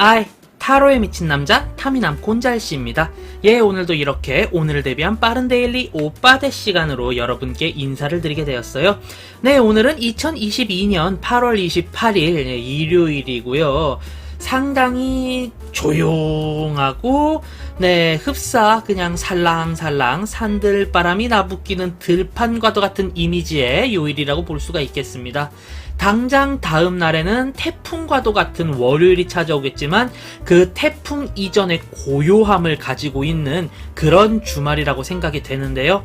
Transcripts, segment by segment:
아이, 타로에 미친 남자 타미남 곤잘씨입니다. 예, 오늘도 이렇게 오늘을 대비한 빠른 데일리 오빠대 시간으로 여러분께 인사를 드리게 되었어요. 네, 오늘은 2022년 8월 28일 일요일이고요. 상당히 조용하고 흡사 그냥 살랑살랑 산들바람이 나부끼는 들판과도 같은 이미지의 요일이라고 볼 수가 있겠습니다. 당장 다음 날에는 태풍과도 같은 월요일이 찾아오겠지만 그 태풍 이전의 고요함을 가지고 있는 그런 주말이라고 생각이 되는데요.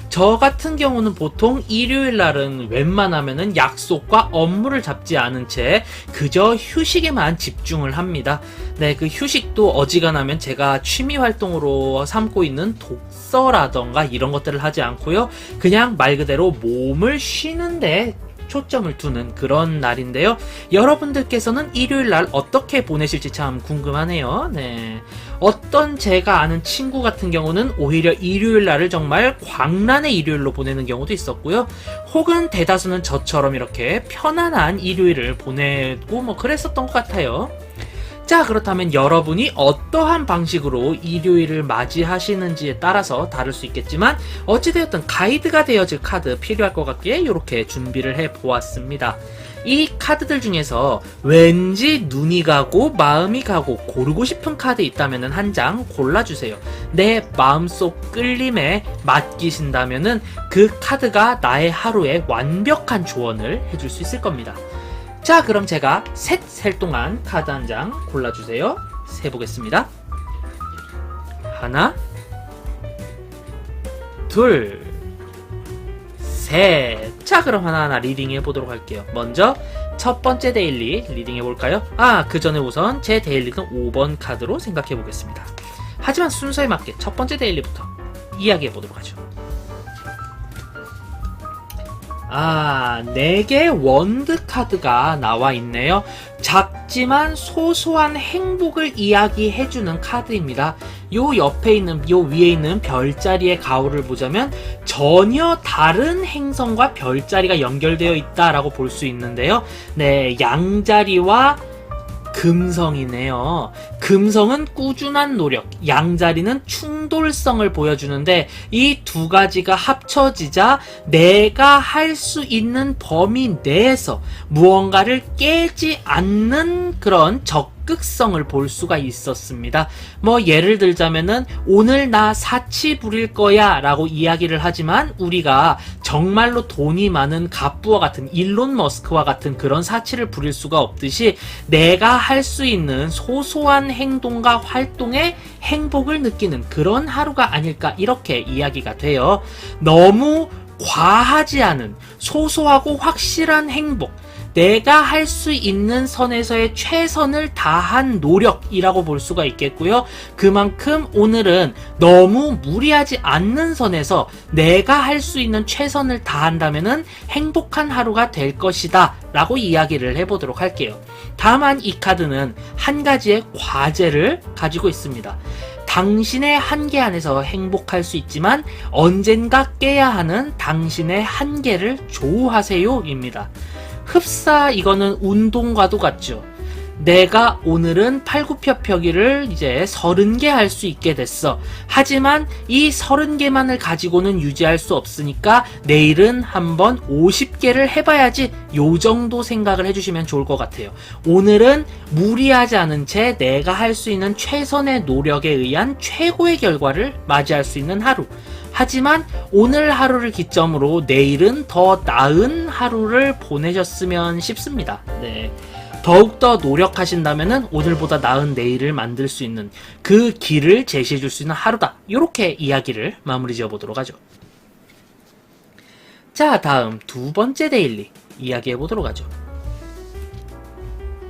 저 같은 경우는 보통 일요일 날은 웬만하면은 약속과 업무를 잡지 않은 채 그저 휴식에만 집중을 합니다. 네, 그 휴식도 어지간하면 제가 취미 활동으로 삼고 있는 독서라던가 이런 것들을 하지 않고요. 그냥 말 그대로 몸을 쉬는데 초점을 두는 그런 날인데요. 여러분들께서는 일요일 날 어떻게 보내실지 참 궁금하네요. 네. 어떤 제가 아는 친구 같은 경우는 오히려 일요일 날을 정말 광란의 일요일로 보내는 경우도 있었고요. 혹은 대다수는 저처럼 이렇게 편안한 일요일을 보내고 그랬었던 것 같아요. 자, 그렇다면 여러분이 어떠한 방식으로 일요일을 맞이하시는지에 따라서 다를 수 있겠지만 어찌되었든 가이드가 되어질 카드 필요할 것 같기에 이렇게 준비를 해보았습니다. 이 카드들 중에서 왠지 눈이 가고 마음이 가고 고르고 싶은 카드 있다면 한 장 골라주세요. 내 마음속 끌림에 맡기신다면 그 카드가 나의 하루에 완벽한 조언을 해줄 수 있을 겁니다. 자, 그럼 제가 셋 셀 동안 카드 한 장 골라주세요. 세보겠습니다. 하나, 둘, 셋. 자, 그럼 하나하나 리딩해 보도록 할게요. 먼저 첫 번째 데일리 리딩해 볼까요? 그 전에 우선 제 데일리는 5번 카드로 생각해 보겠습니다. 하지만 순서에 맞게 첫 번째 데일리부터 이야기해 보도록 하죠. 4개의 원드 카드가 나와 있네요. 작지만 소소한 행복을 이야기해주는 카드입니다. 요 옆에 있는, 요 위에 있는 별자리의 가오를 보자면 전혀 다른 행성과 별자리가 연결되어 있다라고 볼 수 있는데요. 네, 양자리와 금성이네요. 금성은 꾸준한 노력, 양자리는 충돌성을 보여주는데 이 두 가지가 합쳐지자 내가 할 수 있는 범위 내에서 무언가를 깨지 않는 그런 적극성을 볼 수가 있었습니다. 예를 들자면은 오늘 나 사치 부릴 거야 라고 이야기를 하지만 우리가 정말로 돈이 많은 갑부와 같은 일론 머스크와 같은 그런 사치를 부릴 수가 없듯이 내가 할 수 있는 소소한 행동과 활동에 행복을 느끼는 그런 하루가 아닐까 이렇게 이야기가 돼요. 너무 과하지 않은 소소하고 확실한 행복, 내가 할 수 있는 선에서의 최선을 다한 노력이라고 볼 수가 있겠고요. 그만큼 오늘은 너무 무리하지 않는 선에서 내가 할 수 있는 최선을 다한다면은 행복한 하루가 될 것이다 라고 이야기를 해보도록 할게요. 다만 이 카드는 한 가지의 과제를 가지고 있습니다. 당신의 한계 안에서 행복할 수 있지만 언젠가 깨야 하는 당신의 한계를 조우하세요 입니다. 흡사 이거는 운동과도 같죠. 내가 오늘은 팔굽혀펴기를 이제 30개 할 수 있게 됐어. 하지만 이 30개만을 가지고는 유지할 수 없으니까 내일은 한번 50개를 해봐야지. 요 정도 생각을 해주시면 좋을 것 같아요. 오늘은 무리하지 않은 채 내가 할 수 있는 최선의 노력에 의한 최고의 결과를 맞이할 수 있는 하루. 하지만 오늘 하루를 기점으로 내일은 더 나은 하루를 보내셨으면 싶습니다. 네. 더욱더 노력하신다면 오늘보다 나은 내일을 만들 수 있는 그 길을 제시해 줄 수 있는 하루다. 이렇게 이야기를 마무리 지어 보도록 하죠. 자, 다음 두 번째 데일리 이야기해 보도록 하죠.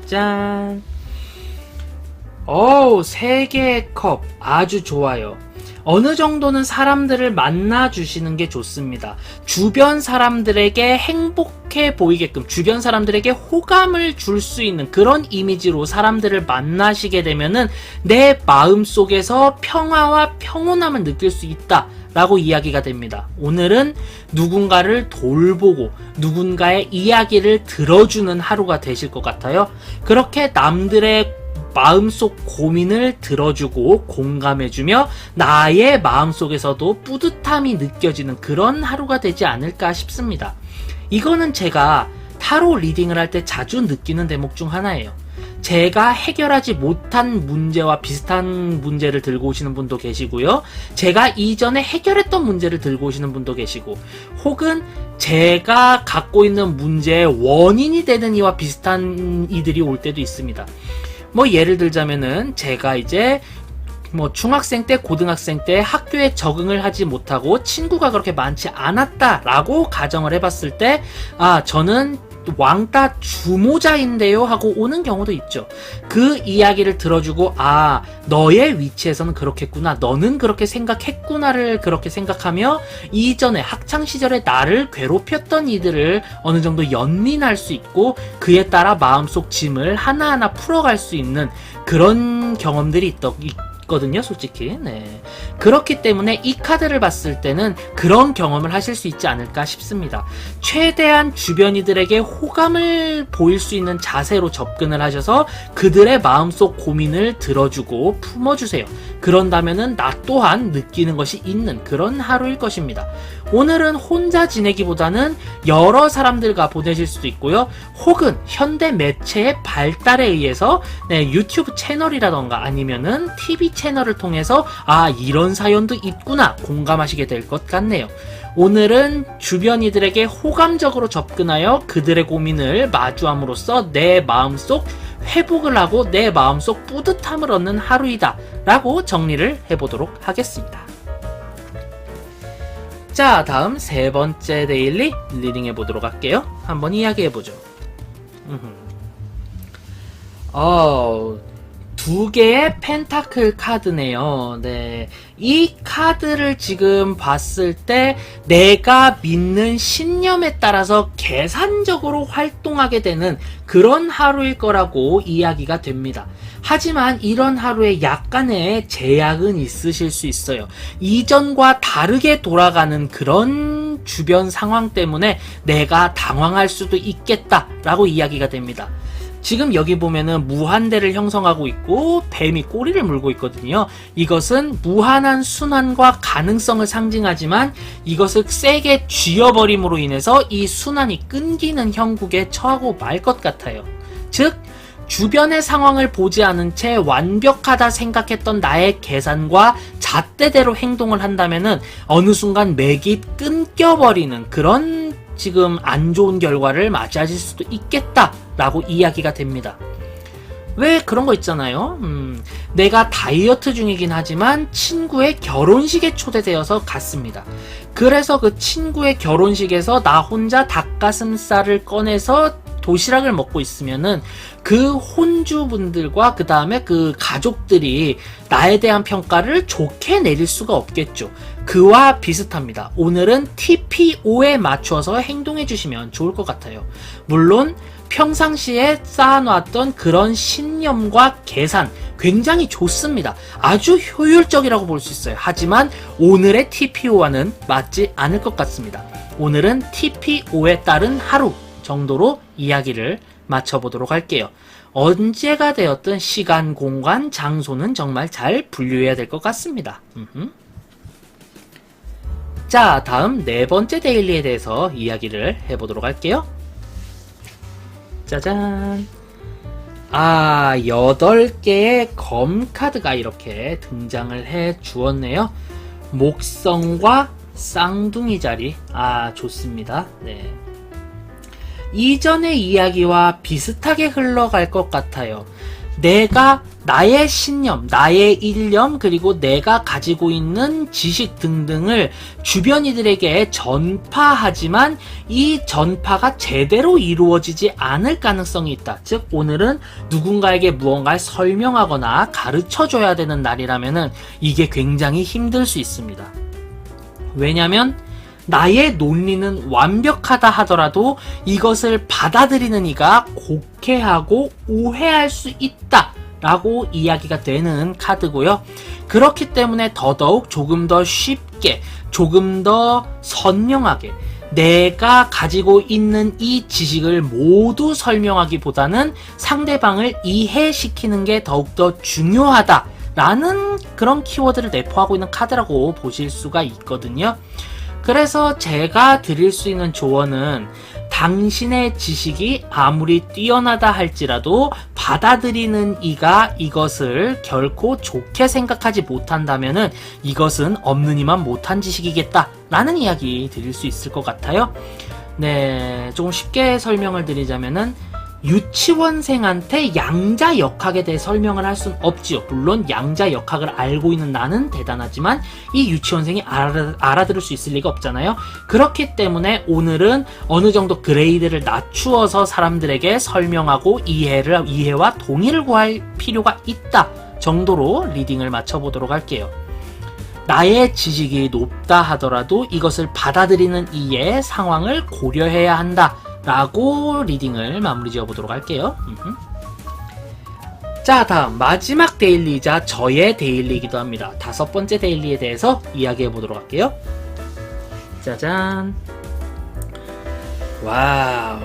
짠. 3개의 컵 아주 좋아요. 어느 정도는 사람들을 만나주시는 게 좋습니다. 주변 사람들에게 행복해 보이게끔, 주변 사람들에게 호감을 줄 수 있는 그런 이미지로 사람들을 만나시게 되면은 내 마음속에서 평화와 평온함을 느낄 수 있다 라고 이야기가 됩니다. 오늘은 누군가를 돌보고 누군가의 이야기를 들어주는 하루가 되실 것 같아요. 그렇게 남들의 마음속 고민을 들어주고 공감해주며 나의 마음속에서도 뿌듯함이 느껴지는 그런 하루가 되지 않을까 싶습니다. 이거는 제가 타로 리딩을 할 때 자주 느끼는 대목 중 하나예요. 제가 해결하지 못한 문제와 비슷한 문제를 들고 오시는 분도 계시고요. 제가 이전에 해결했던 문제를 들고 오시는 분도 계시고, 혹은 제가 갖고 있는 문제의 원인이 되는 이와 비슷한 이들이 올 때도 있습니다. 뭐 예를 들자면은 제가 이제 뭐 중학생 때, 고등학생 때 학교에 적응을 하지 못하고 친구가 그렇게 많지 않았다라고 가정을 해봤을 때, 저는 왕따 주모자인데요 하고 오는 경우도 있죠. 그 이야기를 들어주고 너의 위치에서는 그렇겠구나, 너는 그렇게 생각했구나를 그렇게 생각하며 이전에 학창시절에 나를 괴롭혔던 이들을 어느 정도 연민할 수 있고 그에 따라 마음속 짐을 하나하나 풀어갈 수 있는 그런 경험들이 있거든요, 솔직히. 네. 그렇기 때문에 이 카드를 봤을 때는 그런 경험을 하실 수 있지 않을까 싶습니다. 최대한 주변 이들에게 호감을 보일 수 있는 자세로 접근을 하셔서 그들의 마음속 고민을 들어주고 품어주세요. 그런다면은 나 또한 느끼는 것이 있는 그런 하루일 것입니다. 오늘은 혼자 지내기보다는 여러 사람들과 보내실 수도 있고요. 혹은 현대 매체의 발달에 의해서 유튜브 채널이라던가 아니면은 TV 채널을 통해서 이런 사연도 있구나 공감하시게 될 것 같네요. 오늘은 주변 이들에게 호감적으로 접근하여 그들의 고민을 마주함으로써 내 마음속 회복을 하고 내 마음속 뿌듯함을 얻는 하루이다 라고 정리를 해보도록 하겠습니다. 자, 다음 세 번째 데일리 리딩 해보도록 할게요. 한번 이야기해보죠. 두 개의 펜타클 카드네요. 네. 이 카드를 지금 봤을 때 내가 믿는 신념에 따라서 계산적으로 활동하게 되는 그런 하루일 거라고 이야기가 됩니다. 하지만 이런 하루에 약간의 제약은 있으실 수 있어요. 이전과 다르게 돌아가는 그런 주변 상황 때문에 내가 당황할 수도 있겠다라고 이야기가 됩니다. 지금 여기 보면은 무한대를 형성하고 있고 뱀이 꼬리를 물고 있거든요. 이것은 무한한 순환과 가능성을 상징하지만 이것을 세게 쥐어버림으로 인해서 이 순환이 끊기는 형국에 처하고 말 것 같아요. 즉 주변의 상황을 보지 않은 채 완벽하다 생각했던 나의 계산과 잣대대로 행동을 한다면은 어느 순간 맥이 끊겨버리는 그런 지금 안 좋은 결과를 맞이하실 수도 있겠다라고 이야기가 됩니다. 왜 그런 거 있잖아요. 내가 다이어트 중이긴 하지만 친구의 결혼식에 초대되어서 갔습니다. 그래서 그 친구의 결혼식에서 나 혼자 닭가슴살을 꺼내서 도시락을 먹고 있으면은 그 혼주분들과 그 다음에 그 가족들이 나에 대한 평가를 좋게 내릴 수가 없겠죠. 그와 비슷합니다. 오늘은 TPO에 맞춰서 행동해 주시면 좋을 것 같아요. 물론 평상시에 쌓아놨던 그런 신념과 계산 굉장히 좋습니다. 아주 효율적이라고 볼 수 있어요. 하지만 오늘의 TPO와는 맞지 않을 것 같습니다. 오늘은 TPO에 따른 하루 정도로 이야기를 마쳐보도록 할게요. 언제가 되었든 시간, 공간, 장소는 정말 잘 분류해야 될 것 같습니다. 자, 다음 네 번째 데일리에 대해서 이야기를 해보도록 할게요. 짜잔. 8개의 검 카드가 이렇게 등장을 해 주었네요. 목성과 쌍둥이 자리. 좋습니다. 네. 이전의 이야기와 비슷하게 흘러갈 것 같아요. 내가 나의 신념, 나의 일념, 그리고 내가 가지고 있는 지식 등등을 주변 이들에게 전파하지만 이 전파가 제대로 이루어지지 않을 가능성이 있다. 즉 오늘은 누군가에게 무언가를 설명하거나 가르쳐줘야 되는 날이라면 이게 굉장히 힘들 수 있습니다. 왜냐하면 나의 논리는 완벽하다 하더라도 이것을 받아들이는 이가 곡해하고 오해할 수 있다 라고 이야기가 되는 카드고요. 그렇기 때문에 더더욱 조금 더 쉽게, 조금 더 선명하게 내가 가지고 있는 이 지식을 모두 설명하기보다는 상대방을 이해시키는 게 더욱더 중요하다라는 그런 키워드를 내포하고 있는 카드라고 보실 수가 있거든요. 그래서 제가 드릴 수 있는 조언은 당신의 지식이 아무리 뛰어나다 할지라도 받아들이는 이가 이것을 결코 좋게 생각하지 못한다면은 이것은 없는 이만 못한 지식이겠다 라는 이야기 드릴 수 있을 것 같아요. 네, 조금 쉽게 설명을 드리자면은 유치원생한테 양자 역학에 대해 설명을 할 수는 없지요. 물론 양자 역학을 알고 있는 나는 대단하지만 이 유치원생이 알아들을 수 있을 리가 없잖아요. 그렇기 때문에 오늘은 어느 정도 그레이드를 낮추어서 사람들에게 설명하고 이해와 동의를 구할 필요가 있다 정도로 리딩을 마쳐보도록 할게요. 나의 지식이 높다 하더라도 이것을 받아들이는 이의 상황을 고려해야 한다 라고 리딩을 마무리 지어보도록 할게요. 자, 다음 마지막 데일리이자 저의 데일리이기도 합니다. 5번째 데일리에 대해서 이야기해보도록 할게요. 짜잔. 와우,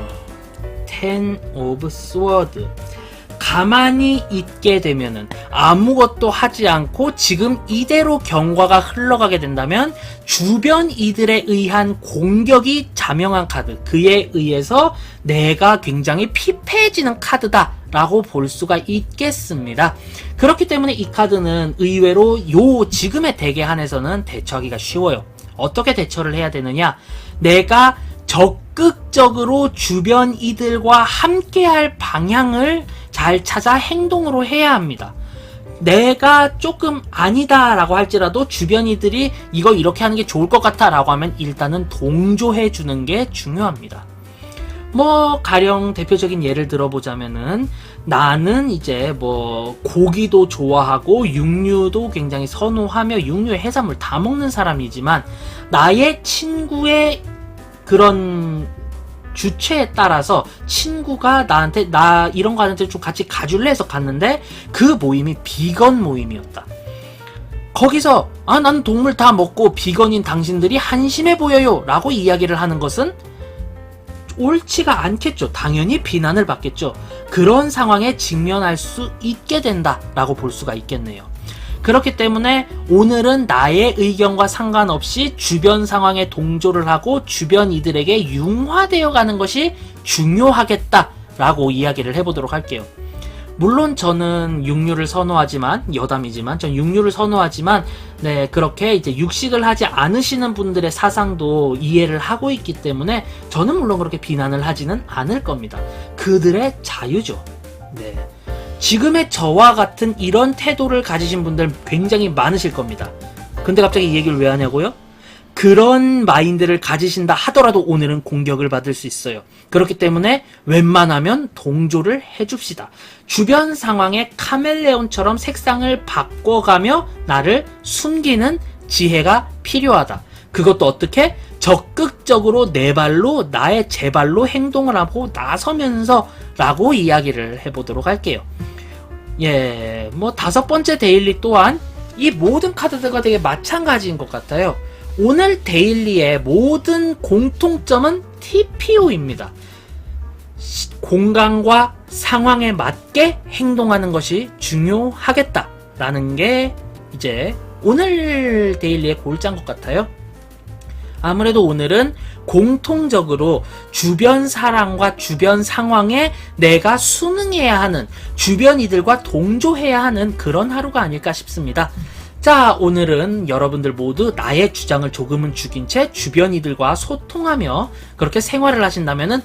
10 of Sword. 가만히 있게 되면은 아무것도 하지 않고 지금 이대로 경과가 흘러가게 된다면 주변 이들에 의한 공격이 자명한 카드, 그에 의해서 내가 굉장히 피폐해지는 카드다 라고 볼 수가 있겠습니다. 그렇기 때문에 이 카드는 의외로 지금의 덱에 한해서는 대처하기가 쉬워요. 어떻게 대처를 해야 되느냐, 내가 적극적으로 주변 이들과 함께할 방향을 잘 찾아 행동으로 해야 합니다. 내가 조금 아니다 라고 할지라도 주변 이들이 이거 이렇게 하는 게 좋을 것 같아 라고 하면 일단은 동조해 주는 게 중요합니다. 가령 대표적인 예를 들어보자면은 나는 이제 고기도 좋아하고 육류도 굉장히 선호하며 육류의 해산물 다 먹는 사람이지만 나의 친구의 그런 주체에 따라서 친구가 나한테 이런 거 하는데 좀 같이 가줄래 해서 갔는데 그 모임이 비건 모임이었다. 거기서 나는 동물 다 먹고 비건인 당신들이 한심해 보여요 라고 이야기를 하는 것은 옳지가 않겠죠. 당연히 비난을 받겠죠. 그런 상황에 직면할 수 있게 된다 라고 볼 수가 있겠네요. 그렇기 때문에 오늘은 나의 의견과 상관없이 주변 상황에 동조를 하고 주변 이들에게 융화되어 가는 것이 중요하겠다라고 이야기를 해보도록 할게요. 물론 저는 육류를 선호하지만, 여담이지만 전 육류를 선호하지만 네, 그렇게 이제 육식을 하지 않으시는 분들의 사상도 이해를 하고 있기 때문에 저는 물론 그렇게 비난을 하지는 않을 겁니다. 그들의 자유죠. 네. 지금의 저와 같은 이런 태도를 가지신 분들 굉장히 많으실 겁니다. 근데 갑자기 이 얘기를 왜 하냐고요? 그런 마인드를 가지신다 하더라도 오늘은 공격을 받을 수 있어요. 그렇기 때문에 웬만하면 동조를 해줍시다. 주변 상황의 카멜레온처럼 색상을 바꿔가며 나를 숨기는 지혜가 필요하다. 그것도 어떻게? 적극적으로 내 발로, 나의 제 발로 행동을 하고 나서면서 라고 이야기를 해보도록 할게요. 예, 5번째 데일리 또한 이 모든 카드들과 되게 마찬가지인 것 같아요. 오늘 데일리의 모든 공통점은 TPO입니다. 공간과 상황에 맞게 행동하는 것이 중요하겠다라는 게 이제 오늘 데일리의 골자인 것 같아요. 아무래도 오늘은 공통적으로 주변 사람과 주변 상황에 내가 순응해야 하는, 주변 이들과 동조해야 하는 그런 하루가 아닐까 싶습니다. 자, 오늘은 여러분들 모두 나의 주장을 조금은 죽인 채 주변 이들과 소통하며 그렇게 생활을 하신다면은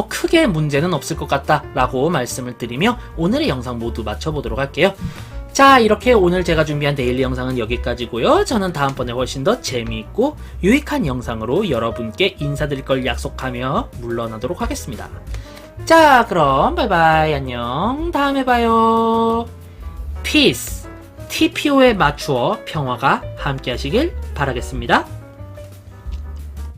크게 문제는 없을 것 같다라고 말씀을 드리며 오늘의 영상 모두 마쳐보도록 할게요. 자, 이렇게 오늘 제가 준비한 데일리 영상은 여기까지고요. 저는 다음번에 훨씬 더 재미있고 유익한 영상으로 여러분께 인사드릴 걸 약속하며 물러나도록 하겠습니다. 자, 그럼 바이바이, 안녕, 다음에 봐요. 피스. TPO에 맞추어 평화가 함께 하시길 바라겠습니다.